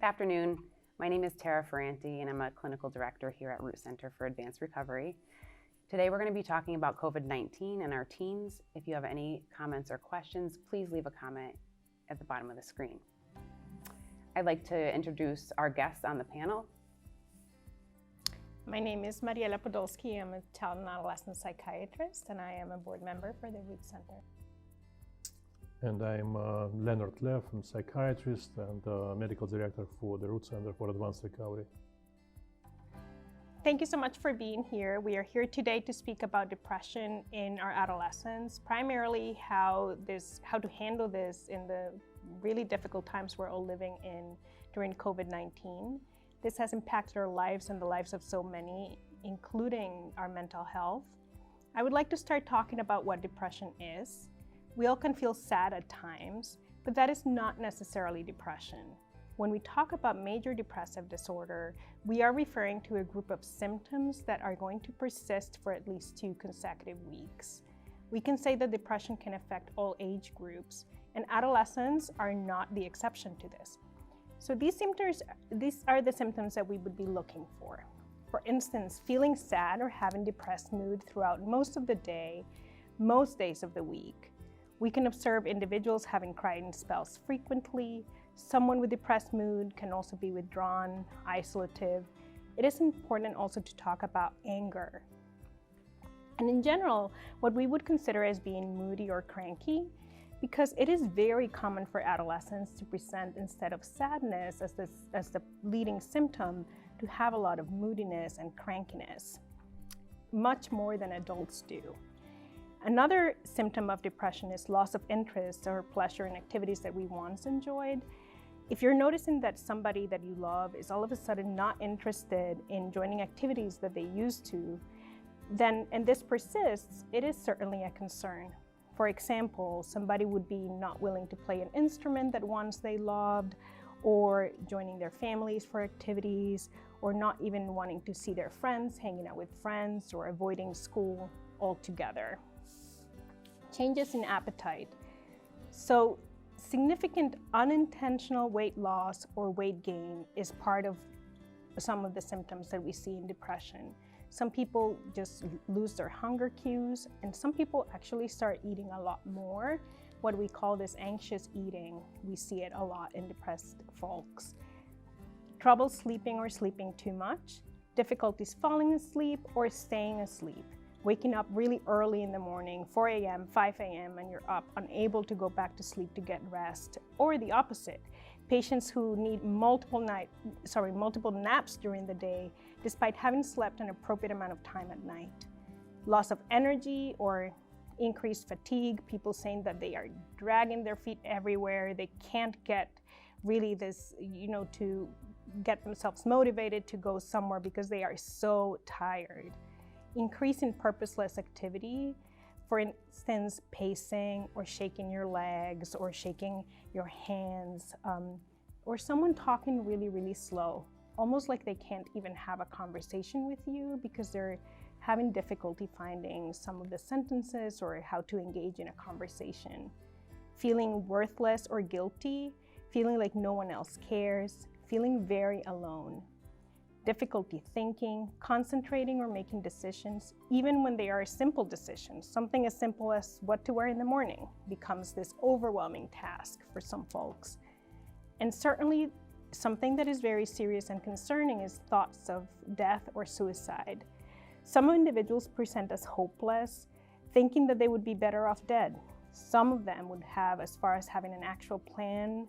afternoon. My name is Tara Ferrante, and I'm a clinical director here at Root Center for Advanced Recovery. Today, we're going to be talking about COVID-19 and our teens. If you have any comments or questions, please leave a comment at the bottom of the screen. I'd like to introduce our guests on the panel. My name is Mariela Podolski. I'm a child and adolescent psychiatrist, and I am a board member for the Root Center. And I'm Leonard Lev. I'm a psychiatrist and medical director for the Root Center for Advanced Recovery. Thank you so much for being here. We are here today to speak about depression in our adolescents, primarily how to handle this in the really difficult times we're all living in during COVID-19. This has impacted our lives and the lives of so many, including our mental health. I would like to start talking about what depression is. We all can feel sad at times, but that is not necessarily depression. When we talk about major depressive disorder, we are referring to a group of symptoms that are going to persist for at least 2 consecutive weeks. We can say that depression can affect all age groups, and adolescents are not the exception to this. So these are the symptoms that we would be looking for. For instance, feeling sad or having depressed mood throughout most of the day, most days of the week. We can observe individuals having crying spells frequently. Someone with depressed mood can also be withdrawn, isolative. It is important also to talk about anger. And in general, what we would consider as being moody or cranky, because it is very common for adolescents to present, instead of sadness as the leading symptom, to have a lot of moodiness and crankiness, much more than adults do. Another symptom of depression is loss of interest or pleasure in activities that we once enjoyed. If you're noticing that somebody that you love is all of a sudden not interested in joining activities that they used to, then, and this persists, it is certainly a concern. For example, somebody would be not willing to play an instrument that once they loved, or joining their families for activities, or not even wanting to see their friends, hanging out with friends, or avoiding school altogether. Changes in appetite. So significant unintentional weight loss or weight gain is part of some of the symptoms that we see in depression. Some people just lose their hunger cues, and some people actually start eating a lot more, what we call this anxious eating. We see it a lot in depressed folks. Trouble sleeping or sleeping too much, difficulties falling asleep or staying asleep. Waking up really early in the morning, 4 a.m., 5 a.m., and you're up, unable to go back to sleep to get rest. Or the opposite, patients who need multiple naps during the day, despite having slept an appropriate amount of time at night. Loss of energy or increased fatigue, people saying that they are dragging their feet everywhere, they can't get really this, to get themselves motivated to go somewhere because they are so tired. Increase in purposeless activity, for instance, pacing or shaking your legs or shaking your hands, or someone talking really, really slow, almost like they can't even have a conversation with you because they're having difficulty finding some of the sentences or how to engage in a conversation. Feeling worthless or guilty, feeling like no one else cares, feeling very alone. Difficulty thinking, concentrating, or making decisions, even when they are simple decisions. Something as simple as what to wear in the morning becomes this overwhelming task for some folks. And certainly something that is very serious and concerning is thoughts of death or suicide. Some individuals present as hopeless, thinking that they would be better off dead. Some of them would have as far as having an actual plan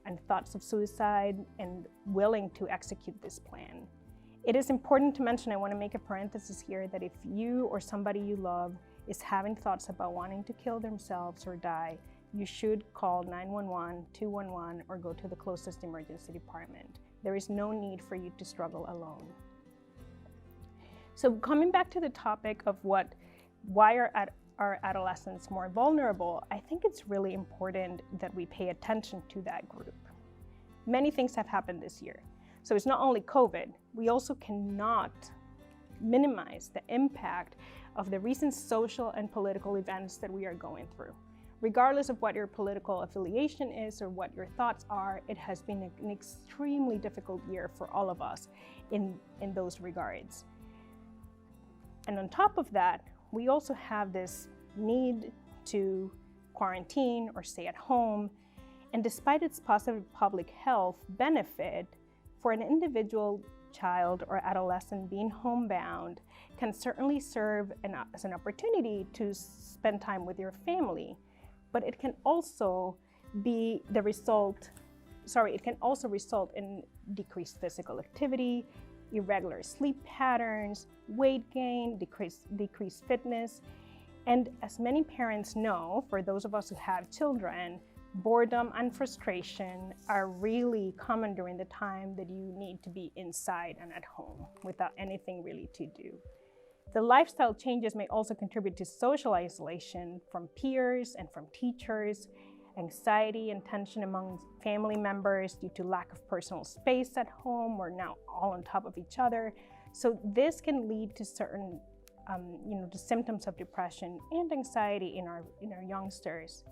and thoughts of suicide and willing to execute this plan. It is important to mention, I want to make a parenthesis here, that if you or somebody you love is having thoughts about wanting to kill themselves or die, you should call 911, 211, or go to the closest emergency department. There is no need for you to struggle alone. So coming back to the topic of why are adolescents more vulnerable, I think it's really important that we pay attention to that group. Many things have happened this year. So it's not only COVID, we also cannot minimize the impact of the recent social and political events that we are going through. regardless of what your political affiliation is or what your thoughts are, it has been an extremely difficult year for all of us in those regards. And on top of that, we also have this need to quarantine or stay at home. And despite its positive public health benefit, for an individual child or adolescent, being homebound can certainly serve as an opportunity to spend time with your family. But it can also be the result, it can also result in decreased physical activity, irregular sleep patterns, weight gain, decreased fitness. And as many parents know, for those of us who have children, boredom and frustration are really common during the time that you need to be inside and at home without anything really to do. The lifestyle changes may also contribute to social isolation from peers and from teachers, anxiety and tension among family members due to lack of personal space at home. We're now all on top of each other. So this can lead to certain the symptoms of depression and anxiety in our youngsters.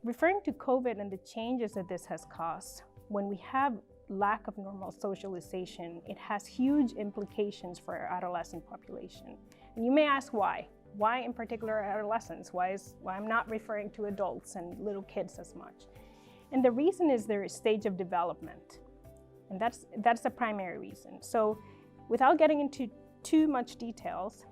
Referring to COVID and the changes that this has caused, when we have lack of normal socialization, it has huge implications for our adolescent population. And you may ask why. Why in particular adolescents? Why I'm not referring to adults and little kids as much? And the reason is their stage of development. And that's the primary reason. So without getting into too much details,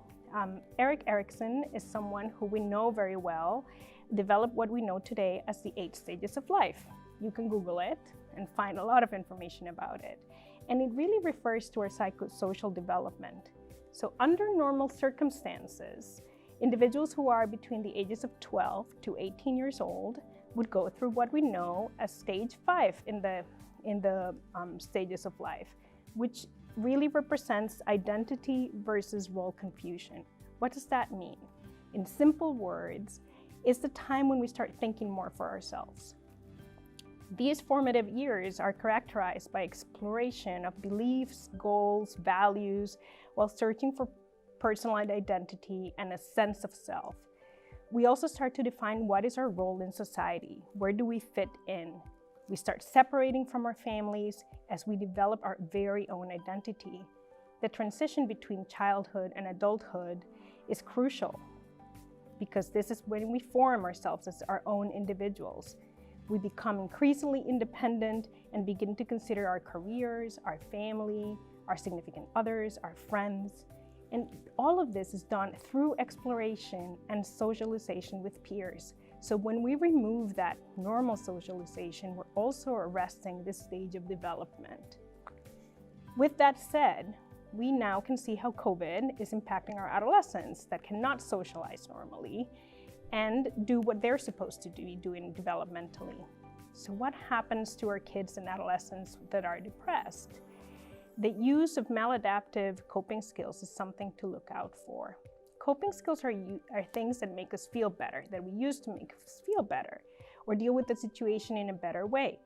Erik Erikson is someone who we know very well, developed what we know today as the 8 stages of life. You can Google it and find a lot of information about it. And it really refers to our psychosocial development. So under normal circumstances, individuals who are between the ages of 12 to 18 years old would go through what we know as stage 5 in the stages of life, which really represents identity versus role confusion. What does that mean? In simple words, it's the time when we start thinking more for ourselves. These formative years are characterized by exploration of beliefs, goals, values, while searching for personal identity and a sense of self. We also start to define what is our role in society. Where do we fit in? We start separating from our families as we develop our very own identity. The transition between childhood and adulthood is crucial because this is when we form ourselves as our own individuals. We become increasingly independent and begin to consider our careers, our family, our significant others, our friends. And all of this is done through exploration and socialization with peers. So when we remove that normal socialization, we're also arresting this stage of development. With that said, we now can see how COVID is impacting our adolescents that cannot socialize normally and do what they're supposed to be doing developmentally. So what happens to our kids and adolescents that are depressed? The use of maladaptive coping skills is something to look out for. Coping skills are things that make us feel better, that we use to make us feel better, or deal with the situation in a better way.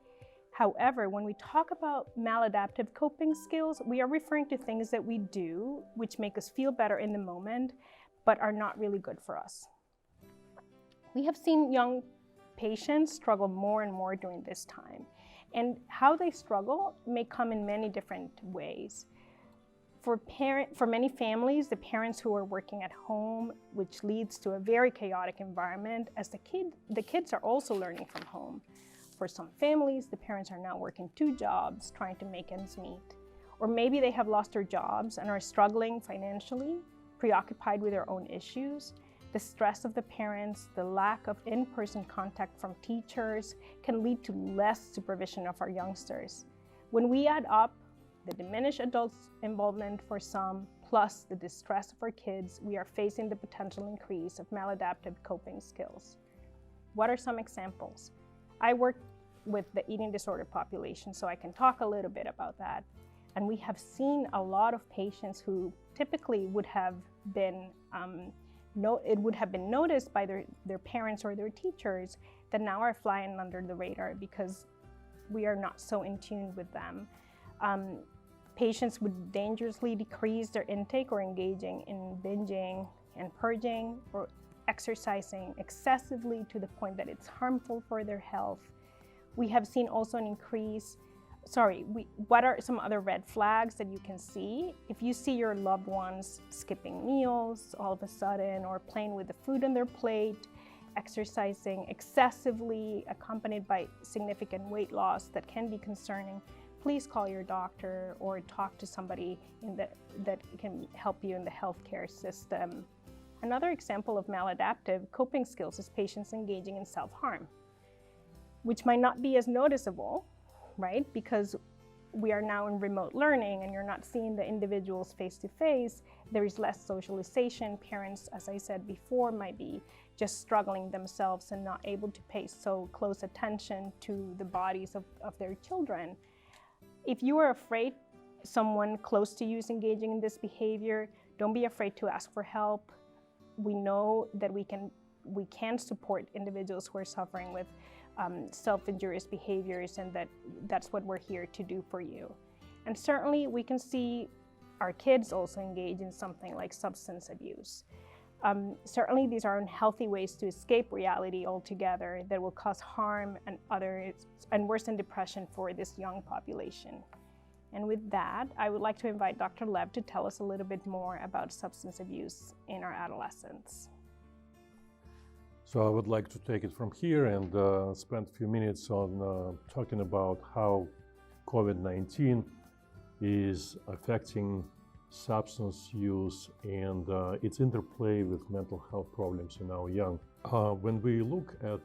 However, when we talk about maladaptive coping skills, we are referring to things that we do which make us feel better in the moment, but are not really good for us. We have seen young patients struggle more and more during this time, and how they struggle may come in many different ways. For many families, the parents who are working at home, which leads to a very chaotic environment, as the kids are also learning from home. For some families, the parents are now working 2 jobs, trying to make ends meet. Or maybe they have lost their jobs and are struggling financially, preoccupied with their own issues. The stress of the parents, the lack of in-person contact from teachers can lead to less supervision of our youngsters. When we add up the diminished adult involvement for some, plus the distress of our kids, we are facing the potential increase of maladaptive coping skills. What are some examples? I work with the eating disorder population, so I can talk a little bit about that. And we have seen a lot of patients who typically would have been, it would have been noticed by their parents or their teachers that now are flying under the radar because we are not so in tune with them. Patients would dangerously decrease their intake or engaging in binging and purging, exercising excessively to the point that it's harmful for their health. We have seen also an increase, what are some other red flags that you can see? If you see your loved ones skipping meals all of a sudden, or playing with the food on their plate, exercising excessively, accompanied by significant weight loss that can be concerning, please call your doctor or talk to somebody that can help you in the healthcare system. Another example of maladaptive coping skills is patients engaging in self-harm, which might not be as noticeable, right? Because we are now in remote learning and you're not seeing the individuals face to face. There is less socialization. Parents, as I said before, might be just struggling themselves and not able to pay so close attention to the bodies of their children. If you are afraid someone close to you is engaging in this behavior, don't be afraid to ask for help. We know that we can support individuals who are suffering with self-injurious behaviors, and that's what we're here to do for you. And certainly we can see our kids also engage in something like substance abuse. Certainly these are unhealthy ways to escape reality altogether that will cause harm and worsen depression for this young population. And with that, I would like to invite Dr. Lev to tell us a little bit more about substance abuse in our adolescents. So I would like to take it from here and spend a few minutes on talking about how COVID-19 is affecting substance use and its interplay with mental health problems in our young. When we look at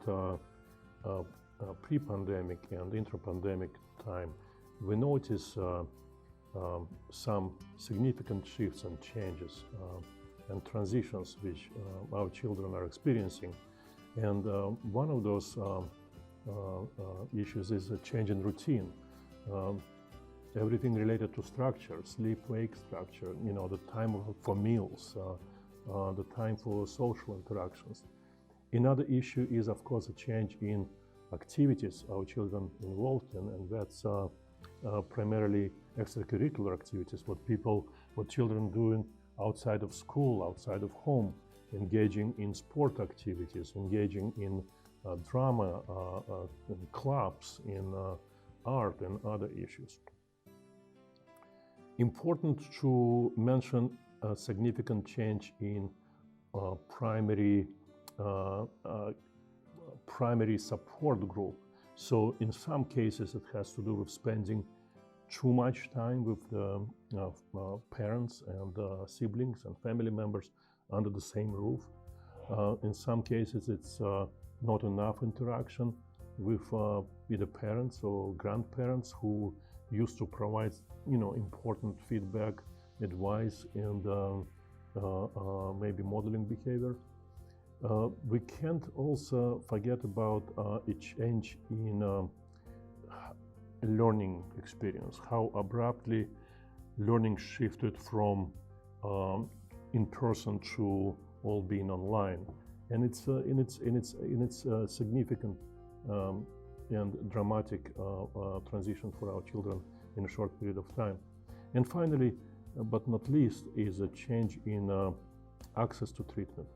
pre-pandemic and intra-pandemic time, we notice some significant shifts and changes and transitions which our children are experiencing. And one of those issues is a change in routine. Everything related to structure, sleep-wake structure, the time for meals, the time for social interactions. Another issue is, of course, a change in activities our children involved in, and that's primarily extracurricular activities, what children do outside of school, outside of home, engaging in sport activities, engaging in drama, in clubs, in art and other issues. Important to mention a significant change in primary support group. So in some cases it has to do with spending too much time with the parents and siblings and family members under the same roof. In some cases it's not enough interaction with either parents or grandparents who used to provide important feedback, advice, and maybe modeling behavior. We can't also forget about a change in learning experience, how abruptly learning shifted from in-person to all being online, and it's in its significant and dramatic transition for our children in a short period of time. And finally, but not least, is a change in access to treatment.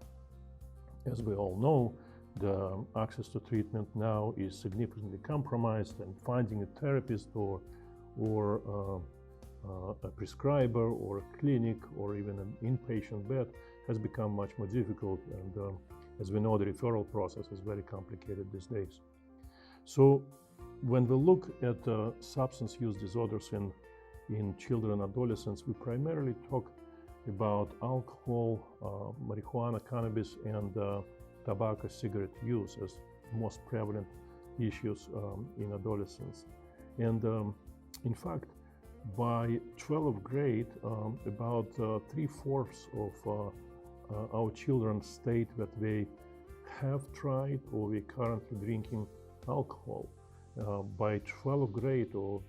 As we all know, the access to treatment now is significantly compromised, and finding a therapist or a prescriber or a clinic or even an inpatient bed has become much more difficult, and as we know, the referral process is very complicated these days. So when we look at substance use disorders in children and adolescents, we primarily talk about alcohol, marijuana, cannabis, and tobacco, cigarette use as most prevalent issues in adolescents. And in fact, by 12th grade, about 3/4 of our children state that they have tried or we're currently drinking alcohol. By 12th grade, or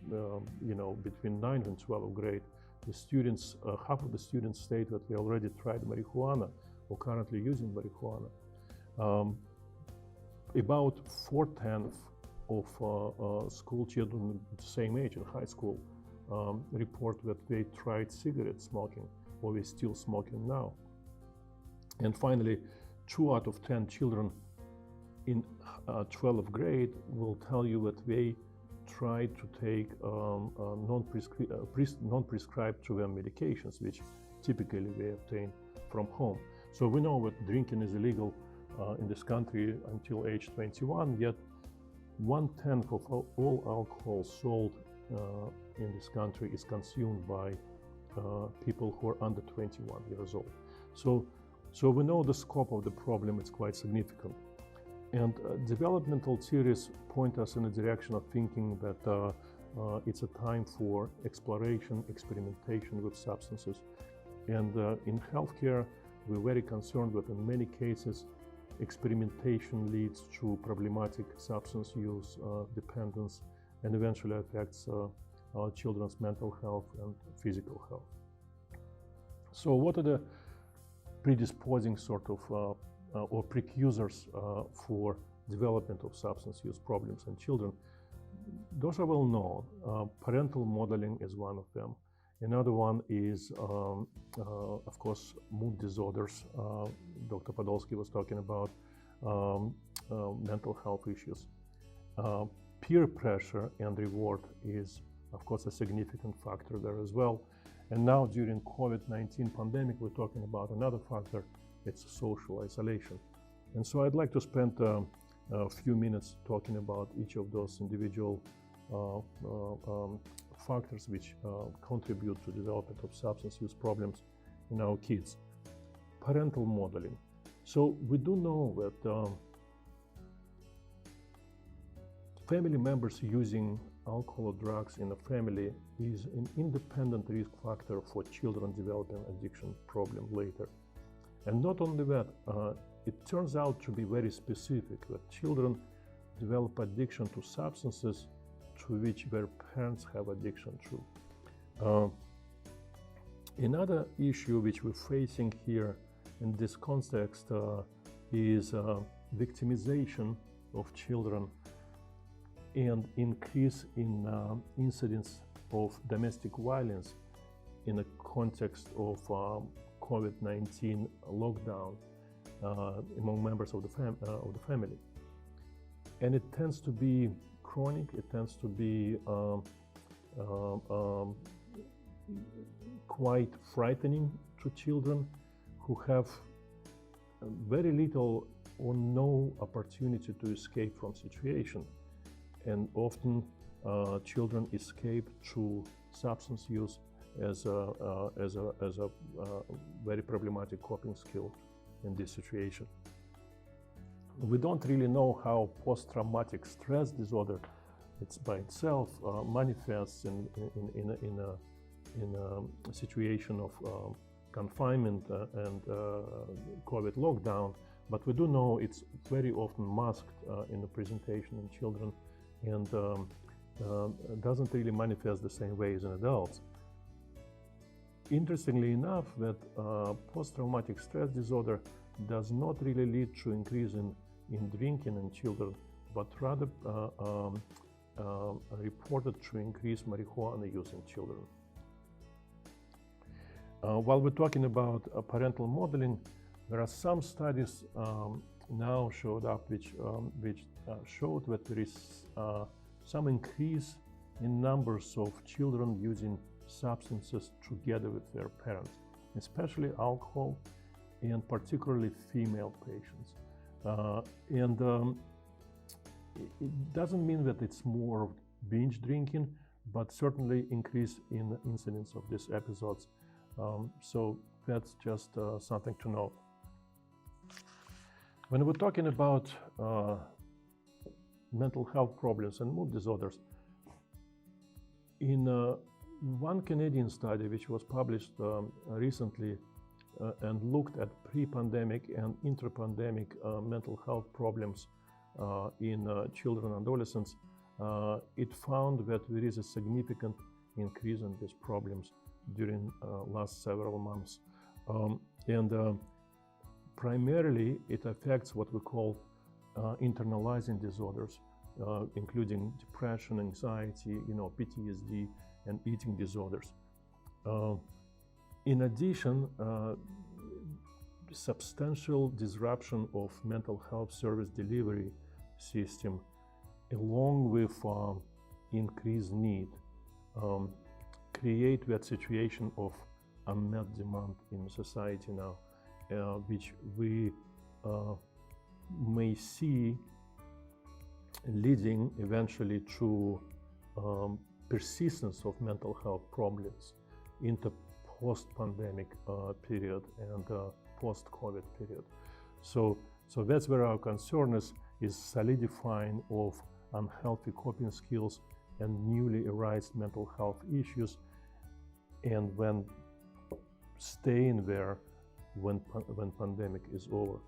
between 9th and 12th grade, the students, half of the students state that they already tried marijuana or currently using marijuana. About 4/10 of school children the same age in high school report that they tried cigarette smoking or they're still smoking now. And finally, 2 out of 10 children in 12th grade will tell you that they try to take non-prescribed to them medications, which typically they obtain from home. So we know that drinking is illegal in this country until age 21, yet 1/10 of all alcohol sold in this country is consumed by people who are under 21 years old. So we know the scope of the problem is quite significant. And developmental theories point us in the direction of thinking that it's a time for exploration, experimentation with substances. And in healthcare, we're very concerned that in many cases, experimentation leads to problematic substance use, dependence, and eventually affects our children's mental health and physical health. So what are the predisposing sort of or precursors for development of substance use problems in children? Those are well known. Parental modeling is one of them. Another one is, of course, mood disorders. Dr. Podolski was talking about mental health issues. Peer pressure and reward is, of course, a significant factor there as well. And now during COVID-19 pandemic, we're talking about another factor, it's social isolation. And so I'd like to spend a few minutes talking about each of those individual factors which contribute to development of substance use problems in our kids. Parental modeling. So we do know that family members using alcohol or drugs in a family is an independent risk factor for children developing addiction problem later. And not only that, it turns out to be very specific that children develop addiction to substances to which their parents have addiction to. Another issue which we're facing here in this context is victimization of children and increase in incidence of domestic violence in the context of COVID-19 lockdown among members of the family. And it tends to be chronic, it tends to be quite frightening to children who have very little or no opportunity to escape from situation. And often children escape through substance use as a very problematic coping skill in this situation. We don't really know how post-traumatic stress disorder, it's by itself, manifests in a situation of confinement and COVID lockdown, but we do know it's very often masked in the presentation in children and doesn't really manifest the same way as in adults. Interestingly enough, that post-traumatic stress disorder does not really lead to increase in drinking in children, but rather reported to increase marijuana use in children. While we're talking about parental modeling, there are some studies now showed up which showed that there is some increase in numbers of children using substances together with their parents, especially alcohol and particularly female patients. It doesn't mean that it's more of binge drinking, but certainly increase in incidence of these episodes. So that's just something to note. When we're talking about mental health problems and mood disorders, in one Canadian study which was published recently and looked at pre-pandemic and intra-pandemic mental health problems in children and adolescents, it found that there is a significant increase in these problems during last several months. Primarily, it affects what we call internalizing disorders, including depression, anxiety, PTSD, and eating disorders. In addition, substantial disruption of mental health service delivery system, along with increased need, create that situation of unmet demand in society now, which we may see leading eventually to persistence of mental health problems into post-pandemic period and post-COVID period. So that's where our concern is solidifying of unhealthy coping skills and newly arised mental health issues, and when staying there when pandemic is over.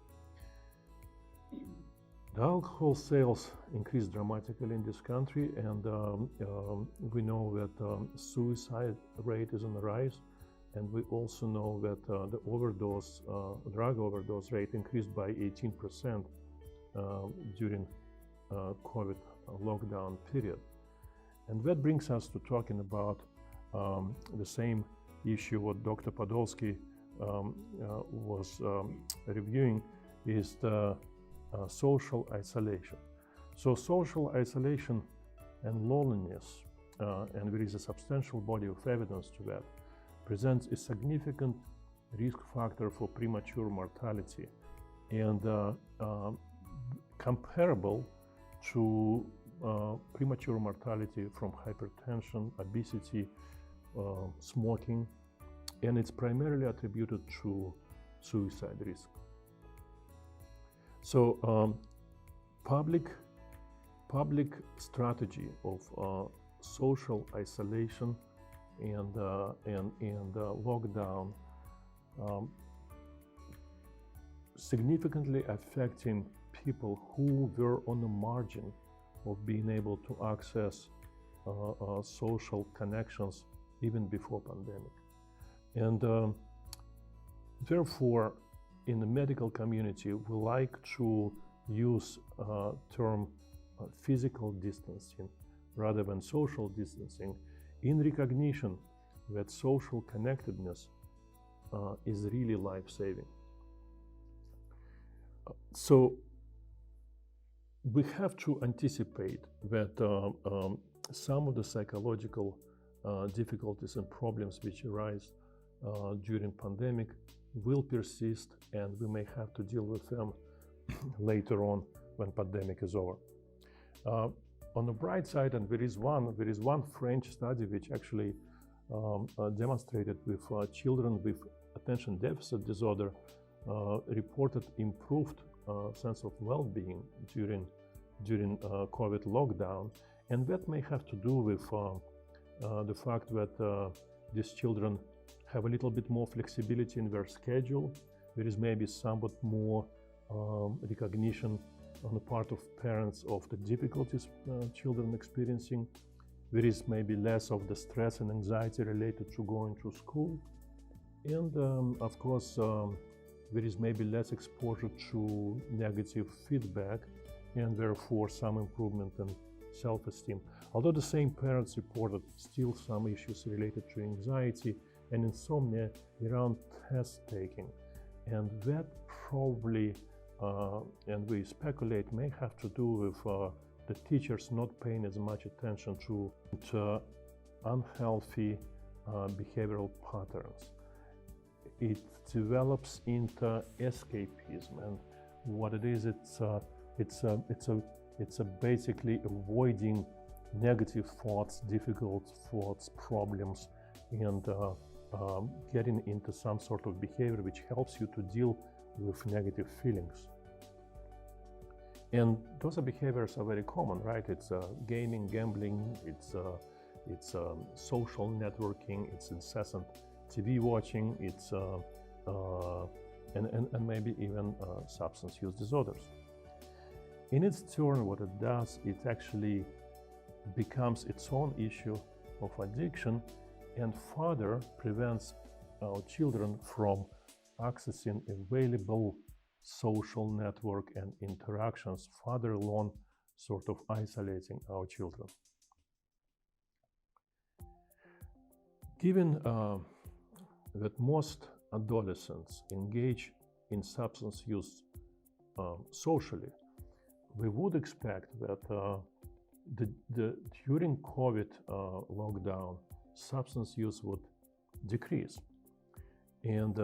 The alcohol sales increased dramatically in this country, and we know that suicide rate is on the rise, and we also know that the drug overdose rate increased by 18% during COVID lockdown period. And that brings us to talking about the same issue what Dr. Podolski was reviewing, is the social isolation. So social isolation and loneliness, and there is a substantial body of evidence to that, presents a significant risk factor for premature mortality, and comparable to premature mortality from hypertension, obesity, smoking, and it's primarily attributed to suicide risk. So public strategy of social isolation and lockdown significantly affecting people who were on the margin of being able to access social connections even before pandemic. And therefore, in the medical community, we like to use term physical distancing rather than social distancing, in recognition that social connectedness is really life-saving. So we have to anticipate that some of the psychological difficulties and problems which arise during pandemic will persist, and we may have to deal with them later on when pandemic is over. On the bright side, and there is one French study which actually demonstrated with children with attention deficit disorder reported improved sense of well-being during COVID lockdown, and that may have to do with the fact that these children have a little bit more flexibility in their schedule. There is maybe somewhat more recognition on the part of parents of the difficulties children experiencing. There is maybe less of the stress and anxiety related to going to school. And of course, there is maybe less exposure to negative feedback, and therefore some improvement in self-esteem. Although the same parents reported still some issues related to anxiety and insomnia around test taking. And that probably, and we speculate, may have to do with the teachers not paying as much attention to unhealthy behavioral patterns. It develops into escapism, and what it is, it's basically avoiding negative thoughts, difficult thoughts, problems, and getting into some sort of behavior which helps you to deal with negative feelings. And those behaviors are very common, right? It's gaming, gambling, it's social networking, it's incessant TV watching, it's and maybe even substance use disorders. In its turn, what it does, it actually becomes its own issue of addiction, and further prevents our children from accessing available social network and interactions, further along sort of isolating our children. Given that most adolescents engage in substance use socially, we would expect that during COVID lockdown, substance use would decrease. And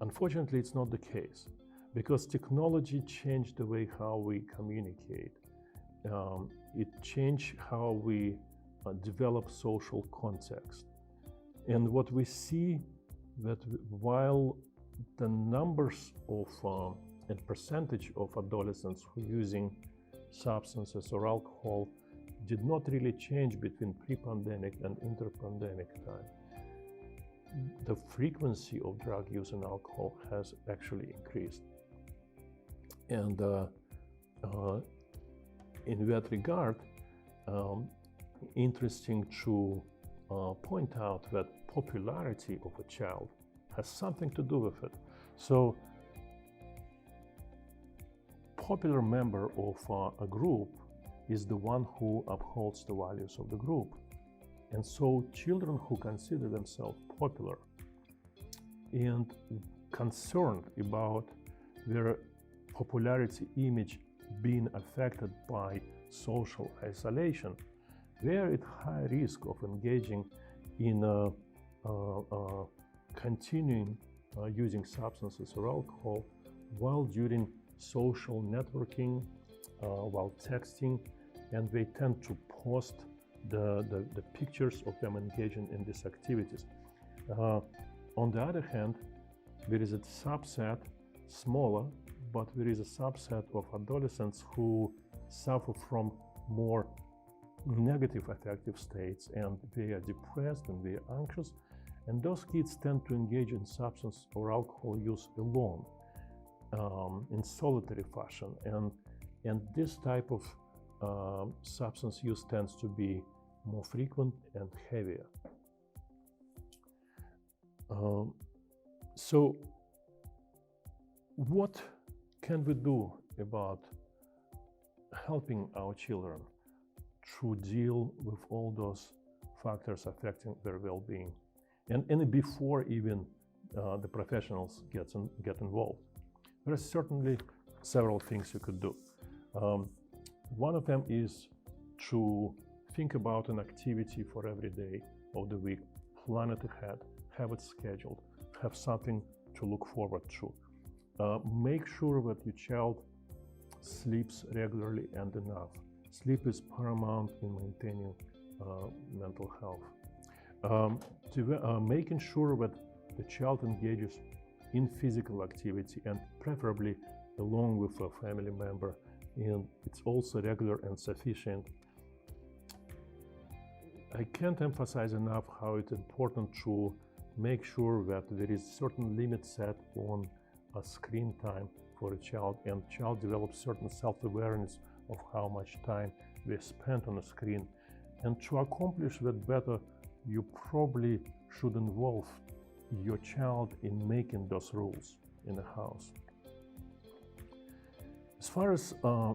unfortunately, it's not the case, because technology changed the way how we communicate. It changed how we develop social context. And what we see that while the numbers of and percentage of adolescents who are using substances or alcohol did not really change between pre-pandemic and inter-pandemic time, the frequency of drug use and alcohol has actually increased. And in that regard, interesting to point out that popularity of a child has something to do with it. So, popular member of a group is the one who upholds the values of the group. And so children who consider themselves popular and concerned about their popularity image being affected by social isolation, they are at high risk of engaging in continuing using substances or alcohol while during social networking, while texting, and they tend to post the pictures of them engaging in these activities. On the other hand, there is a subset, smaller, but there is a subset of adolescents who suffer from more negative affective states, and they are depressed and they are anxious, and those kids tend to engage in substance or alcohol use alone, in solitary fashion, and this type of substance use tends to be more frequent and heavier. So what can we do about helping our children to deal with all those factors affecting their well-being, and before even the professionals get involved? There are certainly several things you could do. One of them is to think about an activity for every day of the week, plan it ahead, have it scheduled, have something to look forward to. Make sure that your child sleeps regularly and enough. Sleep is paramount in maintaining mental health. Making sure that the child engages in physical activity, and preferably along with a family member, and it's also regular and sufficient. I can't emphasize enough how it's important to make sure that there is certain limit set on a screen time for a child, and child develops certain self-awareness of how much time they spend on a screen. And to accomplish that better, you probably should involve your child in making those rules in the house. As far as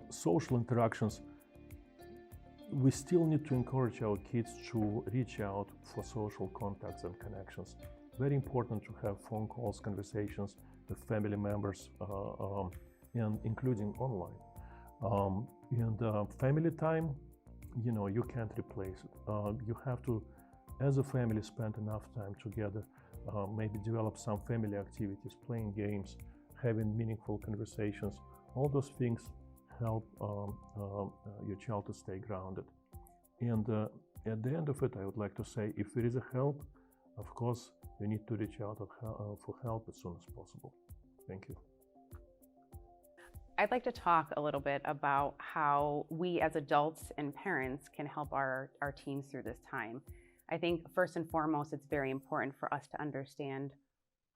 social interactions, we still need to encourage our kids to reach out for social contacts and connections. Very important to have phone calls, conversations with family members, and including online. And family time, you can't replace it. You have to, as a family, spend enough time together, maybe develop some family activities, playing games, having meaningful conversations. All those things help your child to stay grounded. And at the end of it, I would like to say, if there is a help, of course, you need to reach out for help as soon as possible. Thank you. I'd like to talk a little bit about how we as adults and parents can help our teens through this time. I think first and foremost, it's very important for us to understand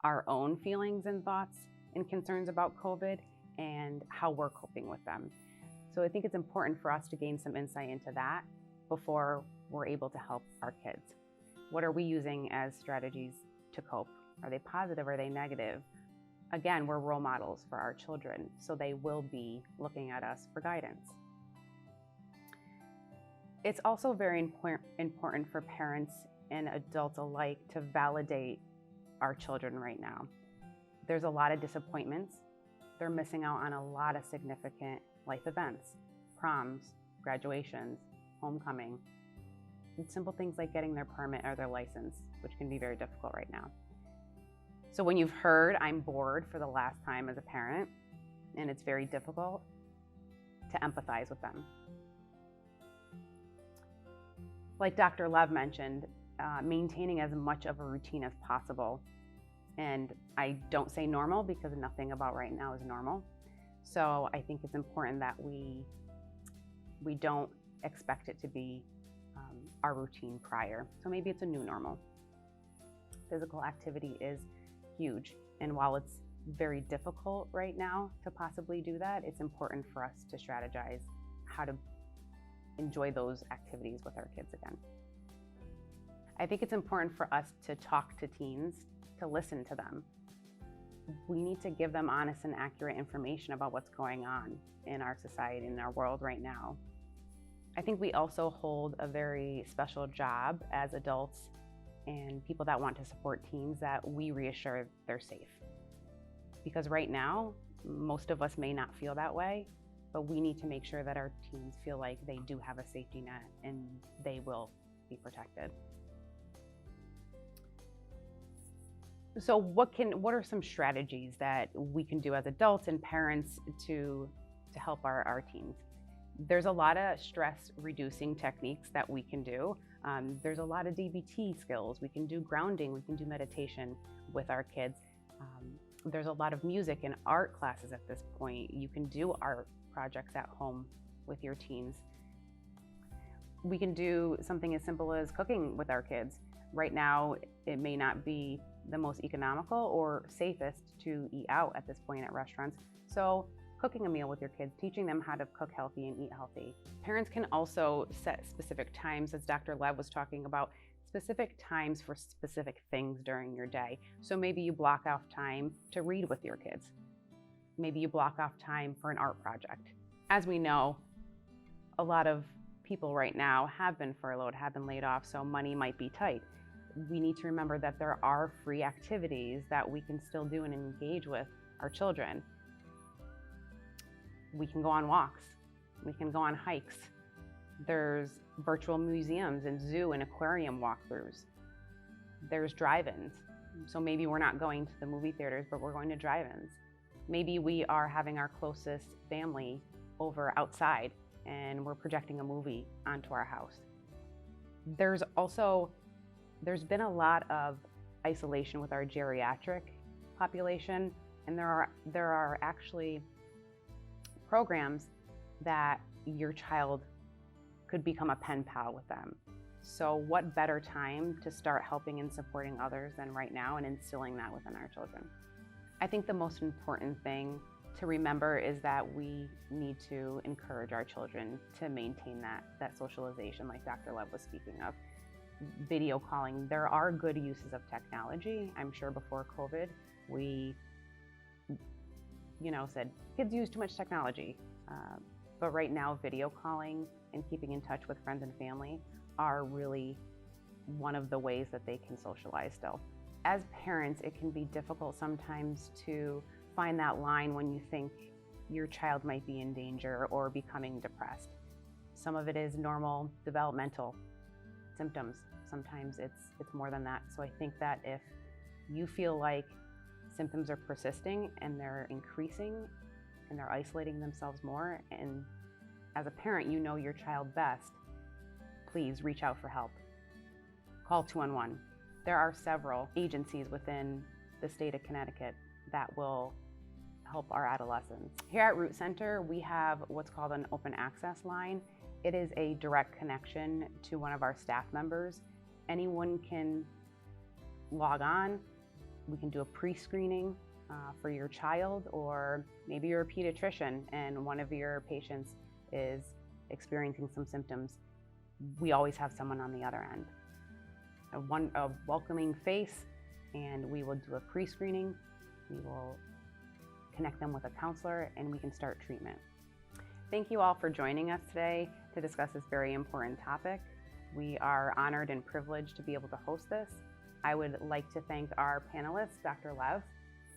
our own feelings and thoughts and concerns about COVID and how we're coping with them. So I think it's important for us to gain some insight into that before we're able to help our kids. What are we using as strategies to cope? Are they positive? Are they negative? Again, we're role models for our children, so they will be looking at us for guidance. It's also very important for parents and adults alike to validate our children right now. There's a lot of disappointments. They're missing out on a lot of significant life events, proms, graduations, homecoming, and simple things like getting their permit or their license, which can be very difficult right now. So when you've heard, I'm bored for the last time as a parent, and it's very difficult, to empathize with them. Like Dr. Lev mentioned, maintaining as much of a routine as possible. And I don't say normal because nothing about right now is normal. So I think it's important that we don't expect it to be our routine prior. So maybe it's a new normal. Physical activity is huge. And while it's very difficult right now to possibly do that, it's important for us to strategize how to enjoy those activities with our kids again. I think it's important for us to talk to teens, to listen to them. We need to give them honest and accurate information about what's going on in our society, in our world right now. I think we also hold a very special job as adults and people that want to support teens, that we reassure they're safe. Because right now, most of us may not feel that way, but we need to make sure that our teens feel like they do have a safety net and they will be protected. So what are some strategies that we can do as adults and parents to help our teens? There's a lot of stress reducing techniques that we can do. There's a lot of DBT skills. We can do grounding, we can do meditation with our kids. There's a lot of music and art classes at this point. You can do art projects at home with your teens. We can do something as simple as cooking with our kids. Right now, it may not be the most economical or safest to eat out at this point at restaurants. So cooking a meal with your kids, teaching them how to cook healthy and eat healthy. Parents can also set specific times, as Dr. Lev was talking about, specific times for specific things during your day. So maybe you block off time to read with your kids. Maybe you block off time for an art project. As we know, a lot of people right now have been furloughed, have been laid off, so money might be tight. We need to remember that there are free activities that we can still do and engage with our children. We can go on walks, we can go on hikes. There's virtual museums and zoo and aquarium walkthroughs. There's drive-ins. So maybe we're not going to the movie theaters, but we're going to drive-ins. Maybe we are having our closest family over outside and we're projecting a movie onto our house. There's been a lot of isolation with our geriatric population, and there are actually programs that your child could become a pen pal with them. So what better time to start helping and supporting others than right now and instilling that within our children? I think the most important thing to remember is that we need to encourage our children to maintain that socialization, like Dr. Lev was speaking of. Video calling, there are good uses of technology. I'm sure before COVID, we said kids use too much technology. But right now, video calling and keeping in touch with friends and family are really one of the ways that they can socialize still. As parents, it can be difficult sometimes to find that line when you think your child might be in danger or becoming depressed. Some of it is normal developmental symptoms. Sometimes it's more than that. So I think that if you feel like symptoms are persisting and they're increasing and they're isolating themselves more, and as a parent, you know your child best, please reach out for help. Call 211. There are several agencies within the state of Connecticut that will help our adolescents. Here at Root Center, we have what's called an open access line. It is a direct connection to one of our staff members. Anyone can log on. We can do a pre-screening for your child, or maybe you're a pediatrician and one of your patients is experiencing some symptoms. We always have someone on the other end. A welcoming face, and we will do a pre-screening. We will connect them with a counselor, and we can start treatment. Thank you all for joining us today to discuss this very important topic. We are honored and privileged to be able to host this, I would like to thank our panelists, Dr. Lev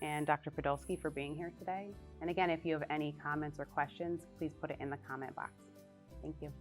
and Dr. Podolski, for being here today. And again, if you have any comments or questions, please put it in the comment box. Thank you.